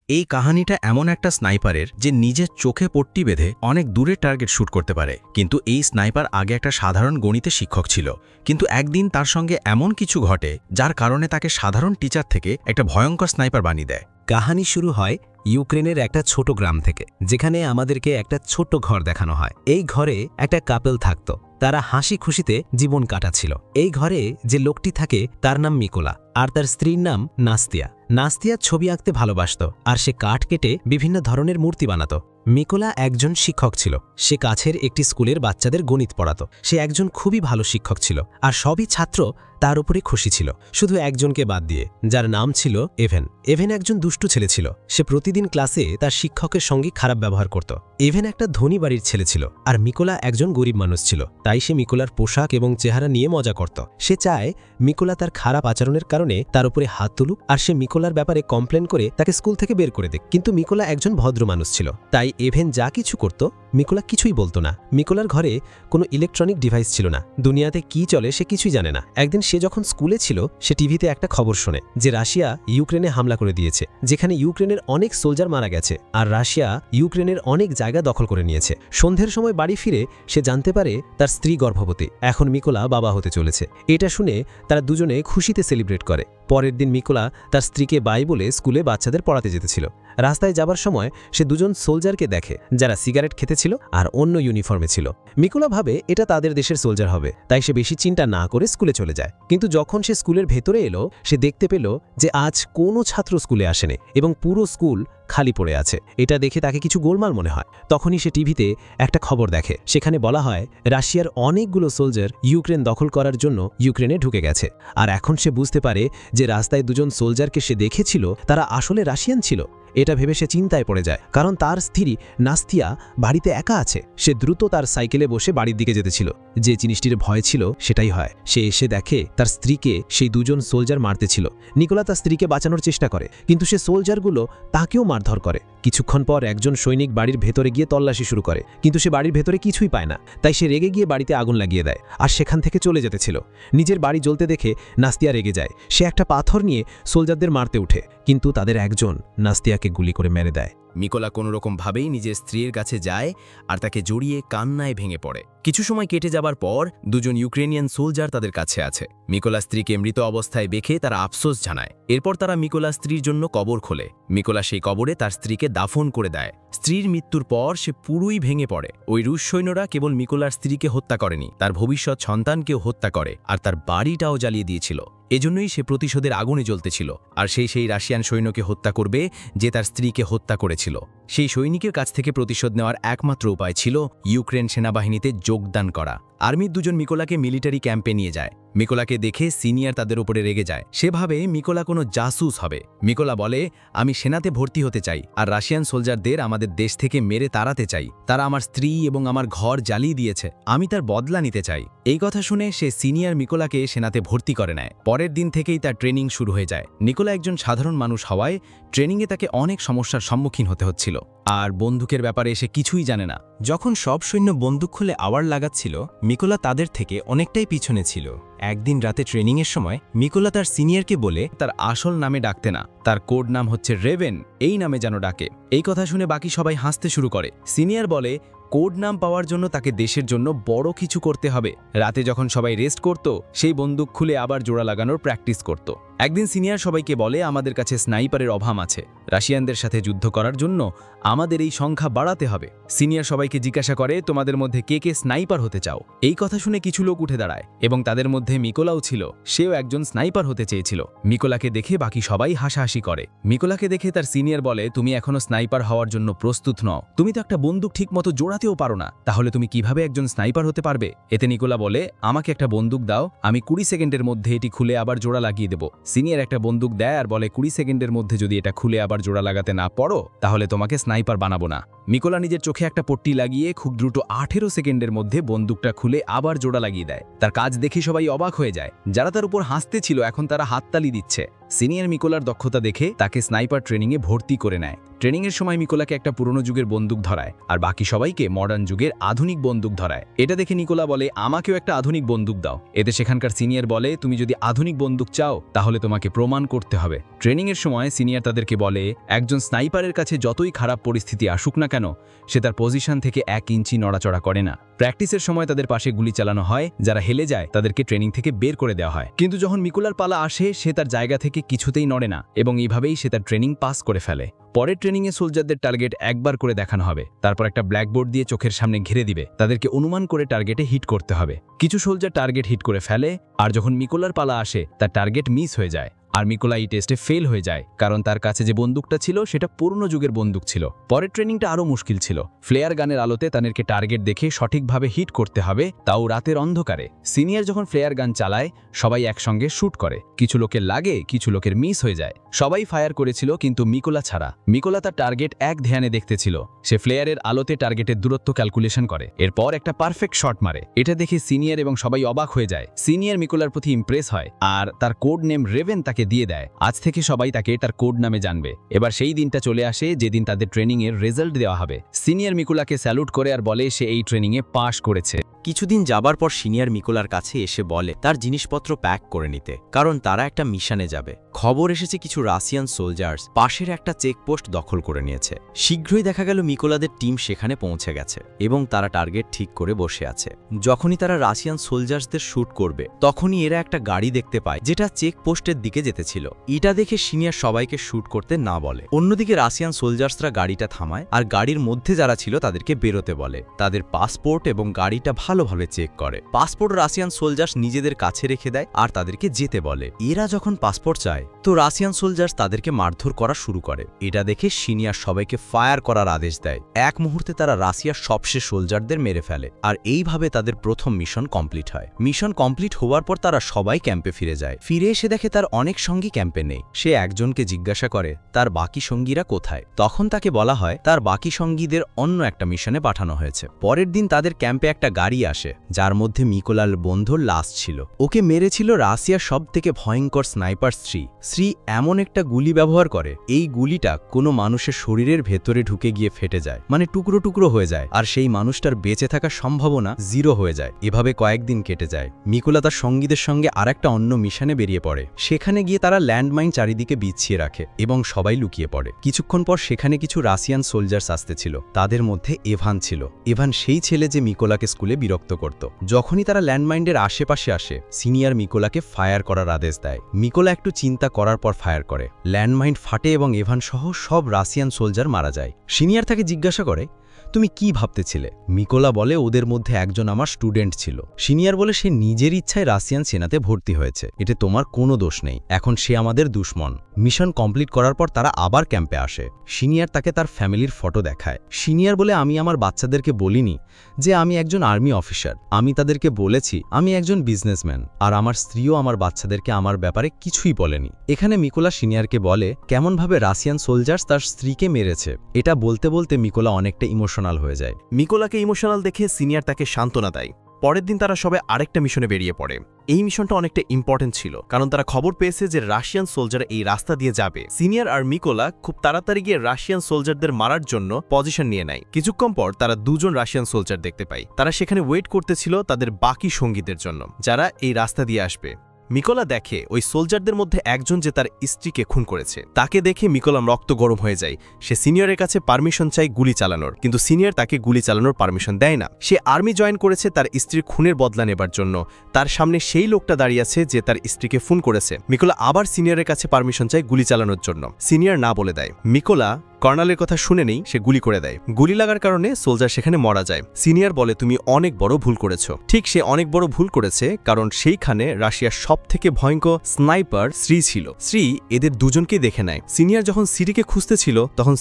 এই কাহিনীটা এমন একটা স্নাইপারের যে নিজের চোখে পট্টি বেঁধে অনেক দূরে টার্গেট শ্যুট করতে পারে। কিন্তু এই স্নাইপার আগে একটা সাধারণ গণিতের শিক্ষক ছিল, কিন্তু একদিন তার সঙ্গে এমন কিছু ঘটে যার কারণে তাকে সাধারণ টিচার থেকে একটা ভয়ঙ্কর স্নাইপার বানিয়ে দেয়। কাহিনী শুরু হয় ইউক্রেনের একটা ছোট গ্রাম থেকে, যেখানে আমাদেরকে একটা ছোট্ট ঘর দেখানো হয়। এই ঘরে একটা কাপল থাকতো, তারা হাসি খুশিতে জীবন কাটাচ্ছিল। এই ঘরে যে লোকটি থাকে তার নাম মিকোলা, আর তার স্ত্রীর নাম নাস্তিয়া। নাস্তিয়া ছবি আঁকতে ভালোবাসত, আর সে কাঠ কেটে বিভিন্ন ধরনের মূর্তি বানাত। মিকোলা একজন শিক্ষক ছিল, সে কাছের একটি স্কুলের বাচ্চাদের গণিত পড়াত। সে একজন খুবই ভালো শিক্ষক ছিল, আর সবই ছাত্র তার উপরে খুশি ছিল, শুধু একজনকে বাদ দিয়ে, যার নাম ছিল এভেন। এভেন একজন দুষ্টু ছেলে ছিল, সে প্রতিদিন ক্লাসে তার শিক্ষকের সঙ্গে খারাপ ব্যবহার করত। এভেন একটা ধনী বাড়ির ছেলে ছিল, আর মিকোলা একজন গরিব মানুষ ছিল, তাই সে মিকোলার পোশাক এবং চেহারা নিয়ে মজা করত। সে চায় মিকোলা তার খারাপ আচরণের কারণে তার উপরে হাত তুলুক, আর সে মিকোলার ব্যাপারে কমপ্লেন করে তাকে স্কুল থেকে বের করে দেয়। কিন্তু মিকোলা একজন ভদ্র মানুষ ছিল, তাই এভেন যা কিছু করত মিকোলা কিছুই বলতো না। মিকোলার ঘরে কোনো ইলেকট্রনিক ডিভাইস ছিল না, দুনিয়াতে কি চলে সে কিছুই জানে না। একদিন সে যখন স্কুলে ছিল, সে টিভিতে একটা খবর শোনে যে রাশিয়া ইউক্রেনে হামলা করে দিয়েছে, যেখানে ইউক্রেনের অনেক সোলজার মারা গেছে, আর রাশিয়া ইউক্রেনের অনেক জায়গা দখল করে নিয়েছে। সন্ধ্যের সময় বাড়ি ফিরে সে জানতে পারে তার স্ত্রী গর্ভবতী, এখন মিকোলা বাবা হতে চলেছে। এটা শুনে তারা দুজনে খুশিতে সেলিব্রেট করে। পরের দিন মিকোলা তার স্ত্রীকে বাই বলে স্কুলে বাচ্চাদের পড়াতে যেতেছিল। রাস্তায় যাবার সময় সে দুজন সোলজারকে দেখে, যারা সিগারেট খেতেছিল আর অন্য ইউনিফর্মে ছিল। মিকোলা ভাবে এটা তাদের দেশের সোলজার হবে, তাই সে বেশি চিন্তা না করে স্কুলে চলে যায়। কিন্তু যখন সে স্কুলের ভেতরে এলো, সে দেখতে পেল যে আজ কোনো ছাত্র স্কুলে আসেনি এবং পুরো স্কুল খালি পড়ে আছে। এটা দেখে তাকে কিছু গোলমাল মনে হয়। তখনই সে টিভিতে একটা খবর দেখে, সেখানে বলা হয় রাশিয়ার অনেকগুলো সোলজার ইউক্রেন দখল করার জন্য ইউক্রেনে ঢুকে গেছে। আর এখন সে বুঝতে পারে যে রাস্তায় দুজন সোলজারকে সে দেখেছিল তারা আসলে রাশিয়ান ছিল। এটা ভেবে সে চিন্তায় পড়ে যায়, কারণ তার স্ত্রী নাস্তিয়া বাড়িতে একা আছে। সে দ্রুত তার সাইকেলে বসে বাড়ির দিকে যেতেছিল। যে জিনিসটির ভয় ছিল সেটাই হয়, সে এসে দেখে তার স্ত্রীকে সেই দুজন সোলজার মারতেছিল। নিকোলা তার স্ত্রীকে বাঁচানোর চেষ্টা করে, কিন্তু সে সোলজারগুলো তাকেও মারধর করে। কিছুক্ষণ পর একজন সৈনিক বাড়ির ভেতরে গিয়ে তল্লাশি শুরু করে, কিন্তু সে বাড়ির ভেতরে কিছুই পায় না। তাই সে রেগে গিয়ে বাড়িতে আগুন লাগিয়ে দেয়, আর সেখান থেকে চলে যেতেছিল। নিজের বাড়ি জ্বলতে দেখে নাস্তিয়া রেগে যায়। সে একটা পাথর নিয়ে সোলজারদের মারতে উঠে, কিন্তু তাদের একজন নাস্তিয়াকে গুলি করে মেরে দেয়। মিকোলা কোনোরকমভাবেই নিজের স্ত্রীর কাছে যায় আর তাকে জড়িয়ে কান্নায় ভেঙে পড়ে। কিছু সময় কেটে যাবার পর দুজন ইউক্রেনিয়ান সোলজার তাদের কাছে আছে। মিকোলা স্ত্রীকে মৃত অবস্থায় দেখে তারা আফসোস জানায়। এরপর তারা মিকোলা স্ত্রীর জন্য কবর খোলে। মিকোলা সেই কবরে তার স্ত্রীকে দাফন করে দেয়। স্ত্রীর মৃত্যুর পর সে পুরোই ভেঙে পড়ে। ওই রুশ সৈন্যরা কেবল মিকোলার স্ত্রীকে হত্যা করেনি, তার ভবিষ্যৎ সন্তানকেও হত্যা করে, আর তার বাড়িটাও জ্বালিয়ে দিয়েছিল। এজন্যই সে প্রতিশোধের আগুনে জ্বলতেছিল, আর সেই রাশিয়ান সৈন্যকে হত্যা করবে যে তার স্ত্রীকে হত্যা করেছিল। সেই সৈনিকের কাছ থেকে প্রতিশোধ নেওয়ার একমাত্র উপায় ছিল ইউক্রেন সেনাবাহিনীতে যোগদান করা। আর্মির দুজন মিকোলাকে মিলিটারি ক্যাম্পে নিয়ে যায়। মিকোলাকে দেখে সিনিয়র তাদের উপরে রেগে যায়। সে ভাবে মিকোলা কোনো জাসুস হবে। মিকোলা বলে, আমি সেনাতে ভর্তি হতে চাই, আর রাশিয়ান সোলজারদের আমাদের দেশ থেকে মেরে তাড়াতে চাই। তারা আমার স্ত্রী এবং আমার ঘর জ্বালিয়ে দিয়েছে, আমি তার বদলা নিতে চাই। এই কথা শুনে সে সিনিয়র মিকোলাকে সেনাতে ভর্তি করে নেয়। পরের দিন থেকেই তার ট্রেনিং শুরু হয়ে যায়। নিকোলা একজন সাধারণ মানুষ হওয়ায় ট্রেনিংয়ে তাকে অনেক সমস্যার সম্মুখীন হতে হচ্ছিল, আর বন্দুকের ব্যাপারে সে কিছুই জানে না। যখন সব সৈন্য বন্দুক খুলে আওয়ার লাগাচ্ছিল, মিকোলা তাদের থেকে অনেকটাই পিছনে ছিল। একদিন রাতে ট্রেনিংয়ের সময় মিকোলা তার সিনিয়রকে বলে তার আসল নামে ডাকতে না, তার কোড নাম হচ্ছে রেভেন, এই নামে যেন ডাকে। এই কথা শুনে বাকি সবাই হাসতে শুরু করে। সিনিয়র বলে কোড নাম পাওয়ার জন্য তাকে দেশের জন্য বড় কিছু করতে হবে। রাতে যখন সবাই রেস্ট করত, সেই বন্দুক খুলে আবার জোড়া লাগানোর প্র্যাকটিস করত। একদিন সিনিয়র সবাইকে বলে, আমাদের কাছে স্নাইপারের অভাব আছে, রাশিয়ানদের সাথে যুদ্ধ করার জন্য আমাদের এই সংখ্যা বাড়াতে হবে। সিনিয়র সবাইকে জিজ্ঞাসা করে, তোমাদের মধ্যে কে কে স্নাইপার হতে চাও? এই কথা শুনে কিছু লোক উঠে দাঁড়ায়, এবং তাদের মধ্যে মিকোলাও ছিল। সেও একজন স্নাইপার হতে চেয়েছিল। মিকোলাকে দেখে বাকি সবাই হাসাহাসি করে। মিকোলাকে দেখে তার সিনিয়র বলে, তুমি এখনো স্নাইপার হওয়ার জন্য প্রস্তুত নও, তুমি তো একটা বন্দুক ঠিক মতো জোড়াতেও পারো না, তাহলে তুমি কিভাবে একজন স্নাইপার হতে পারবে? এতে নিকোলা বলে, আমাকে একটা বন্দুক দাও, আমি 20 সেকেন্ডের মধ্যে এটি খুলে আবার জোড়া লাগিয়ে দেব। সিনিয়র একটা বন্দুক দেয় আর বলে, 20 সেকেন্ডের মধ্যে যদি এটা খুলে আবার জোড়া লাগাতে না পারো, তাহলে তোমাকে স্নাইপার বানাবো না। মিকোলা নিজের চোখে একটা পট্টি লাগিয়ে খুব দ্রুত 18 সেকেন্ডের মধ্যে বন্দুকটা খুলে আবার জোড়া লাগিয়ে দেয়। তার কাজ দেখে সবাই অবাক হয়ে যায়। যারা তার উপর হাসতে ছিল এখন তারা হাততালি দিচ্ছে। সিনিয়র মিকোলার দক্ষতা দেখে তাকে স্নাইপার ট্রেনিংয়ে ভর্তি করে নেয়। ট্রেনিংয়ের সময় মিকোলাকে একটা পুরনো যুগের বন্দুক ধরায় আর বাকি সবাইকে মডার্ন যুগের আধুনিক বন্দুক ধরায়। এটা দেখে নিকোলা বলে, আমাকেও একটা আধুনিক বন্দুক দাও। এতে সেখানকার সিনিয়র বলে, তুমি যদি আধুনিক বন্দুক চাও তাহলে তোমাকে প্রমাণ করতে হবে। ট্রেনিংয়ের সময় সিনিয়র তাদেরকে বলে, একজন স্নাইপারের কাছে যতই খারাপ পরিস্থিতি আসুক না কেন, সে তার পজিশন থেকে 1 ইঞ্চি নড়াচড়া করে না। প্র্যাকটিসের সময় তাদের পাশে গুলি চালানো হয়, যারা হেলে যায় তাদেরকে ট্রেনিং থেকে বের করে দেওয়া হয়। কিন্তু যখন মিকোলার পালা আসে, সে তার জায়গা থেকে কিছুতেই নড়ে না এবং এইভাবেই সে তার ট্রেনিং পাস করে ফেলে। পরের ট্রেনিংয়ে সোলজারদের টার্গেট একবার করে দেখানো হবে, তারপর একটা ব্ল্যাকবোর্ড দিয়ে চোখের সামনে ঘিরে দিবে। তাদেরকে অনুমান করে টার্গেটে হিট করতে হবে। কিছু সোলজার টার্গেট হিট করে ফেলে, আর যখন মিকোলার পালা আসে তার টার্গেট মিস হয়ে যায়। আর মিকোলা এই টেস্টে ফেল হয়ে যায়, কারণ তার কাছে যে বন্দুকটা ছিল সেটা পুরনো যুগের বন্দুক ছিল। পরের ট্রেনিংটা আরও মুশকিল ছিল। ফ্লেয়ার গানের আলোতে তাদেরকে টার্গেট দেখে সঠিকভাবে হিট করতে হবে, তাও রাতের অন্ধকারে। সিনিয়র যখন ফ্লেয়ার গান চালায়, সবাই একসঙ্গে শ্যুট করে। কিছু লোকের লাগে, কিছু লোকের মিস হয়ে যায়। সবাই ফায়ার করেছিল, কিন্তু মিকোলা ছাড়া। মিকোলা তার টার্গেট এক ধ্যানে দেখতেছিল। সে ফ্লেয়ারের আলোতে টার্গেটের দূরত্ব ক্যালকুলেশন করে, এরপর একটা পারফেক্ট শট মারে। এটা দেখে সিনিয়র এবং সবাই অবাক হয়ে যায়। সিনিয়র মিকোলার প্রতি ইমপ্রেস হয় আর তার কোড নেম রেভেন তাকে দিয়ে দেয়। আজ থেকে সবাই তাকে তার কোড নামে জানবে। এবার সেই দিনটা চলে আসে যেদিন তাদের ট্রেনিং এর রেজাল্ট দেওয়া হবে। সিনিয়র মিকোলাকে স্যালুট করে আর বলে সে এই ট্রেনিং এ পাস করেছে। কিছুদিন যাবার পর সিনিয়র মিকোলার কাছে এসে বলে তার জিনিসপত্র প্যাক করে নিতে, কারণ তারা একটা মিশনে যাবে। খবর এসেছে কিছু রাশিয়ান সোলজার্স পাশের একটা চেকপোস্ট দখল করে নিয়েছে। শীঘ্রই দেখা গেল মিকোলাদের টিম সেখানে পৌঁছে গেছে এবং তারা টার্গেট ঠিক করে বসে আছে। যখনই তারা রাশিয়ান সোলজার্সদের শ্যুট করবে, তখনই এরা একটা গাড়ি দেখতে পায় যেটা চেকপোস্টের দিকে যেতেছিল। এটা দেখে সিনিয়র সবাইকে শ্যুট করতে না বলে। অন্যদিকে রাশিয়ান সোলজার্সরা গাড়িটা থামায় আর গাড়ির মধ্যে যারা ছিল তাদেরকে বেরোতে বলে। তাদের পাসপোর্ট এবং গাড়িটা ভালোভাবে চেক করে। পাসপোর্ট রাশিয়ান সোলজার্স নিজেদের কাছে রেখে দেয় আর তাদেরকে যেতে বলে। এরা যখন পাসপোর্ট চায়, তো রাশিয়ান সোলজার্স তাদেরকে মারধর করা শুরু করে। এটা দেখে সিনিয়র সবাইকে ফায়ার করার আদেশ দেয়। এক মুহূর্তে তারা রাশিয়ার সবশেষ সোলজারদের মেরে ফেলে আর এইভাবে তাদের প্রথম মিশন কমপ্লিট হয়। মিশন কমপ্লিট হওয়ার পর তারা সবাই ক্যাম্পে ফিরে যায়। ফিরে এসে দেখে তার অনেক সঙ্গী ক্যাম্পে নেই। সে একজনকে জিজ্ঞাসা করে তার বাকি সঙ্গীরা কোথায়। তখন তাকে বলা হয় তার বাকি সঙ্গীদের অন্য একটা মিশনে পাঠানো হয়েছে। পরের দিন তাদের ক্যাম্পে একটা গাড়ি আসে, যার মধ্যে মিকোলার বন্ধুর লাশ ছিল। ওকে মেরেছিল রাশিয়ার সবথেকে ভয়ঙ্কর স্নাইপার শ্রী এমন একটা গুলি ব্যবহার করে, এই গুলিটা কোনো মানুষের শরীরের ভেতরে ঢুকে গিয়ে ফেটে যায়, মানে টুকরো টুকরো হয়ে যায়, আর সেই মানুষটার বেঁচে থাকার সম্ভাবনা 0 হয়ে যায়। এভাবে কয়েকদিন কেটে যায়। মিকোলা তার সঙ্গীদের সঙ্গে আরেকটা অন্য মিশনে বেরিয়ে পড়ে। সেখানে গিয়ে তারা ল্যান্ডমাইন চারিদিকে বিছিয়ে রাখে এবং সবাই লুকিয়ে পড়ে। কিছুক্ষণ পর সেখানে কিছু রাশিয়ান সোলজার্স আসতেছিল। তাদের মধ্যে এভান ছিল। এভান সেই ছেলে যে মিকোলাকে স্কুলে বিরক্ত করত। যখনই তারা ল্যান্ডমাইনের আশেপাশে আসে, সিনিয়র মিকোলাকে ফায়ার করার আদেশ দেয়। মিকোলা একটু চিন্তা করার পর ফায়ার করে। ল্যান্ডমাইন ফাটে এবং এভান সহ সব রাশিয়ান সোলজার মারা যায়। সিনিয়র তাকে জিজ্ঞাসা করে, তুমি কি ভাবতেছিলে? মিকোলা বলে, ওদের মধ্যে একজন আমার স্টুডেন্ট ছিল। সিনিয়র বলে, সে নিজের ইচ্ছায় রাশিয়ান সেনাতে ভর্তি হয়েছে, এতে তোমার কোনো দোষ নেই। এখন সে আমাদের দুশ্মন। মিশন কমপ্লিট করার পর তারা আবার ক্যাম্পে আসে। সিনিয়র তাকে তার ফ্যামিলির ফটো দেখায়। সিনিয়র বলে, আমি আমার বাচ্চাদেরকে বলিনি যে আমি একজন আর্মি অফিসার। আমি তাদেরকে বলেছি আমি একজন বিজনেসম্যান, আর আমার স্ত্রীও আমার বাচ্চাদেরকে আমার ব্যাপারে কিছুই বলেনি। এখানে মিকোলা সিনিয়রকে বলে কেমনভাবে রাশিয়ান সোলজার্স তার স্ত্রীকে মেরেছে। এটা বলতে বলতে মিকোলা অনেকটা ইমোশনাল হয়ে যায়। মিকোলাকে ইমোশনাল দেখে সিনিয়র তাকে সান্ত্বনা দেয়। পরের দিন তারা সবাই আরেকটা মিশনে বেরিয়ে পড়ে। এই মিশনটা অনেকটা ইম্পর্টেন্ট ছিল, কারণ তারা খবর পেয়েছে যে রাশিয়ান সোলজার এই রাস্তা দিয়ে যাবে। সিনিয়র আর মিকোলা খুব তাড়াতাড়ি গিয়ে রাশিয়ান সোলজারদের মারার জন্য পজিশন নিয়ে নেয়। কিছুক্ষণ পর তারা 2 জন রাশিয়ান সোলজার দেখতে পায়। তারা সেখানে ওয়েট করতেছিল তাদের বাকি সঙ্গীদের জন্য, যারা এই রাস্তা দিয়ে আসবে। মিকোলা দেখে ওই সোলজারদের মধ্যে একজন যে তার স্ত্রীকে খুন করেছে। তাকে দেখে মিকোলা রক্ত গরম হয়ে যায়। সে সিনিয়রের কাছে পারমিশন চায় গুলি চালানোর, কিন্তু সিনিয়র তাকে গুলি চালানোর পারমিশন দেয় না। সে আর্মি জয়েন করেছে তার স্ত্রীর খুনের বদলা নেবার জন্য। তার সামনে সেই লোকটা দাঁড়িয়ে আছে যে তার স্ত্রীকে ফোন করেছে। মিকোলা আবার সিনিয়রের কাছে পারমিশন চায় গুলি চালানোর জন্য। সিনিয়র না বলে দেয়। মিকোলা কর্নালের কথা শুনে নেই, সে গুলি করে দেয়। গুলি লাগার কারণে সোলজার সেখানে মারা যায়। সিনিয়র বলে, তুমি অনেক বড় ভুল করেছো। ঠিক সে অনেক বড় ভুল করেছে, কারণ সেইখানে রাশিয়ার সবথেকে ভয়ঙ্কর স্নাইপার ছিল। এদের দুজনকে দেখে নেয়। সিনিয়র যখন সিরিকে খুঁজতেছিল, তখন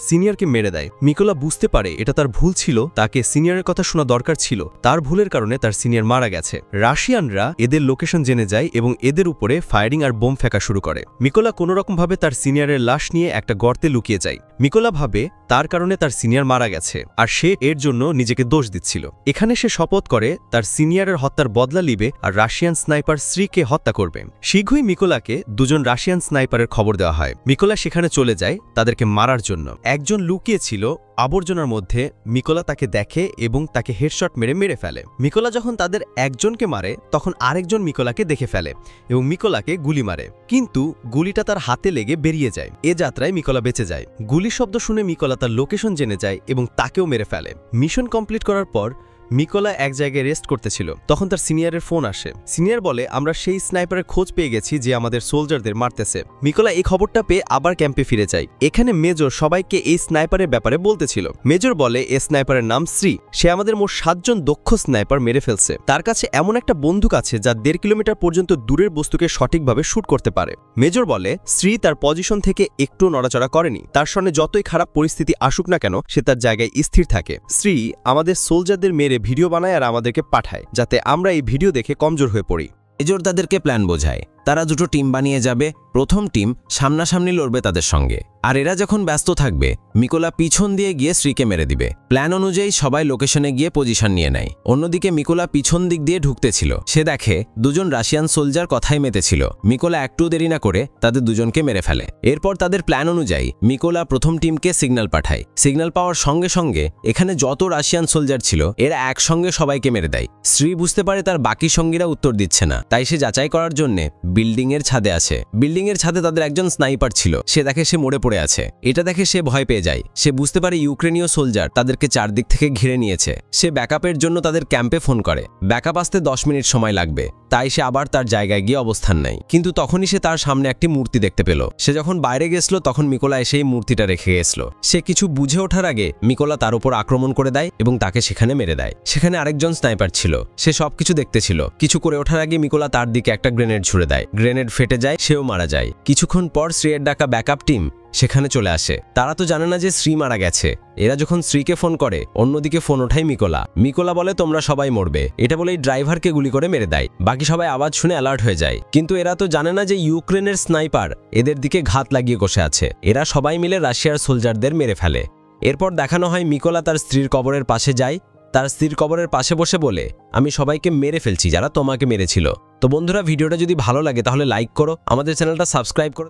সিনিয়রকে মেরে দেয়। মিকোলা বুঝতে পারে এটা তার ভুল ছিল, তাকে সিনিয়রের কথা শোনা দরকার ছিল। তার ভুলের কারণে তার সিনিয়র মারা গেছে। রাশিয়ানরা এদের লোকেশন জেনে যায় এবং এদের উপরে ফায়ারিং আর বোম ফেকা শুরু করে। মিকোলা কোনোরকমভাবে তার সিনিয়রের লাশ নিয়ে একটা গর্তে লুকিয়ে যায়। মিকোলা ভাবে তার কারণে তার সিনিয়র মারা গেছে আর সে এর জন্য নিজেকে দোষ দিচ্ছিল। এখানে সে শপথ করে তার সিনিয়রের হত্যার বদলা নিবে আর রাশিয়ান স্নাইপার শ্রীকে হত্যা করবে। শীঘ্রই মিকোলাকে দুজন রাশিয়ান স্নাইপারের খবর দেওয়া হয়। মিকোলা সেখানে চলে যায় তাদেরকে মারার জন্য। একজন লুকিয়ে ছিল আবর্জনার মধ্যে। মিকোলা তাকে দেখে এবং তাকে হেডশট মেরে ফেলে। মিকোলা যখন তাদের একজনকে মারে তখন আরেকজন মিকোলাকে দেখে ফেলে এবং মিকোলাকে গুলি মারে, কিন্তু গুলিটা তার হাতে লেগে বেরিয়ে যায়। এ যাত্রায় মিকোলা বেঁচে যায়। গুলির শব্দ শুনে মিকোলা তার লোকেশন জেনে যায় এবং তাকেও মেরে ফেলে। মিশন কমপ্লিট করার পর মিকোলা এক জায়গায় রেস্ট করতেছিল, তখন তার সিনিয়রের ফোন আসে। সিনিয়র বলে, আমরা সেই স্নাইপারের খোঁজ পেয়ে গেছি যে আমাদের সোলজারদের মারতেছে। মিকোলা এই খবরটা পেয়ে আবার ক্যাম্পে ফিরে যায়। এখানে মেজর সবাইকে এই স্নাইপারের ব্যাপারে বলতেছিল। মেজর বলে, এই স্নাইপারের নাম শ্রী। সে আমাদের মোট 7 জন দক্ষ স্নাইপার মেরে ফেলছে। তার কাছে এমন একটা বন্দুক আছে যা 1.5 কিলোমিটার পর্যন্ত দূরের বস্তুকে সঠিকভাবে শুট করতে পারে। মেজর বলে, শ্রী তার পজিশন থেকে একটু নড়াচড়া করেনি। তার সামনে যতই খারাপ পরিস্থিতি আসুক না কেন সে তার জায়গায় স্থির থাকে। শ্রী আমাদের সোলজারদের মেরে ভিডিও বানায় আর আমাদেরকে পাঠায় যাতে আমরা এই ভিডিও দেখে কমজোর হয়ে পড়ি। মেজর তাদেরকে প্ল্যান বোঝায়। তারা দুটো টিম বানিয়ে যাবে। প্রথম টিম সামনাসামনি লড়বে তাদের সঙ্গে, আর এরা যখন ব্যস্ত থাকবে মিকোলা পিছন দিয়ে গিয়ে শ্রীকে মেরে দিবে। প্ল্যান অনুযায়ী সবাই লোকেশনে গিয়ে পজিশন নিয়ে নেয়। অন্যদিকে মিকোলা পিছন দিক দিয়ে ঢুকতেছিল। সে দেখে দুজন রাশিয়ান সোলজার কথাই মেতেছিল। মিকোলা একটু দেরি না করে তাদের দুজনকে মেরে ফেলে। এরপর তাদের প্ল্যান অনুযায়ী মিকোলা প্রথম টিমকে সিগন্যাল পাঠায়। সিগন্যাল পাওয়ার সঙ্গে সঙ্গে এখানে যত রাশিয়ান সোলজার ছিল এরা একসঙ্গে সবাইকে মেরে দেয়। শ্রী বুঝতে পারে তার বাকি সঙ্গীরা উত্তর দিচ্ছে না, তাই সে যাচাই করার জন্য বিল্ডিং এর ছাদে আছে। বিল্ডিং এর ছাদে তাদের একজন স্নাইপার ছিল। সে দেখে সে মরে পড়ে আছে। এটা দেখে সে ভয় পেয়ে যায়। সে বুঝতে পারে ইউক্রেনীয় সোলজার তাদেরকে চারদিক থেকে ঘিরে নিয়েছে। সে ব্যাকআপের জন্য তাদের ক্যাম্পে ফোন করে। ব্যাকআপ আসতে 10 মিনিট সময় লাগবে, তাই সে আবার তার জায়গায় গিয়ে অবস্থান নেয়। কিন্তু তখনই সে তার সামনে একটি মূর্তি দেখতে পেল। সে যখন বাইরে গেছিল তখন মিকোলা এসে এই মূর্তিটা রেখে গেছিল। সে কিছু বুঝে ওঠার আগে মিকোলা তার উপর আক্রমণ করে দেয় এবং তাকে সেখানে মেরে দেয়। সেখানে আরেকজন স্নাইপার ছিল। সে সবকিছু দেখতেছিল। কিছু করে ওঠার আগে মিকোলা তার দিকে একটা গ্রেনেড ছুড়ে দেয়। গ্রেনেড ফেটে যায়, সেও মারা যায়। কিছুক্ষণ পর শ্রীয়ের ডাকা ব্যাকআপ টিম সেখানে চলে আসে। তারা তো জানে না যে শ্রী মারা গেছে। এরা যখন শ্রীকে ফোন করে অন্যদিকে ফোন ওঠায় মিকোলা। মিকোলা বলে, তোমরা সবাই মরবে। এটা বলেই ড্রাইভারকে গুলি করে মেরে দেয়। বাকি সবাই আওয়াজ শুনে অ্যালার্ট হয়ে যায়। কিন্তু এরা তো জানে না যে ইউক্রেনের স্নাইপার এদের দিকে ঘাত লাগিয়ে বসে আছে। এরা সবাই মিলে রাশিয়ার সোলজারদের মেরে ফেলে। এরপর দেখানো হয় মিকোলা তার স্ত্রীর কবরের পাশে যায়। তার স্ত্রীর কবরের পাশে বসে বলে, আমি সবাইকে মেরে ফেলছি যারা তোমাকে মেরেছিল। তো বন্ধুরা, ভিডিওটা যদি ভালো লাগে তাহলে লাইক করো, আমাদের চ্যানেলটা সাবস্ক্রাইব করো।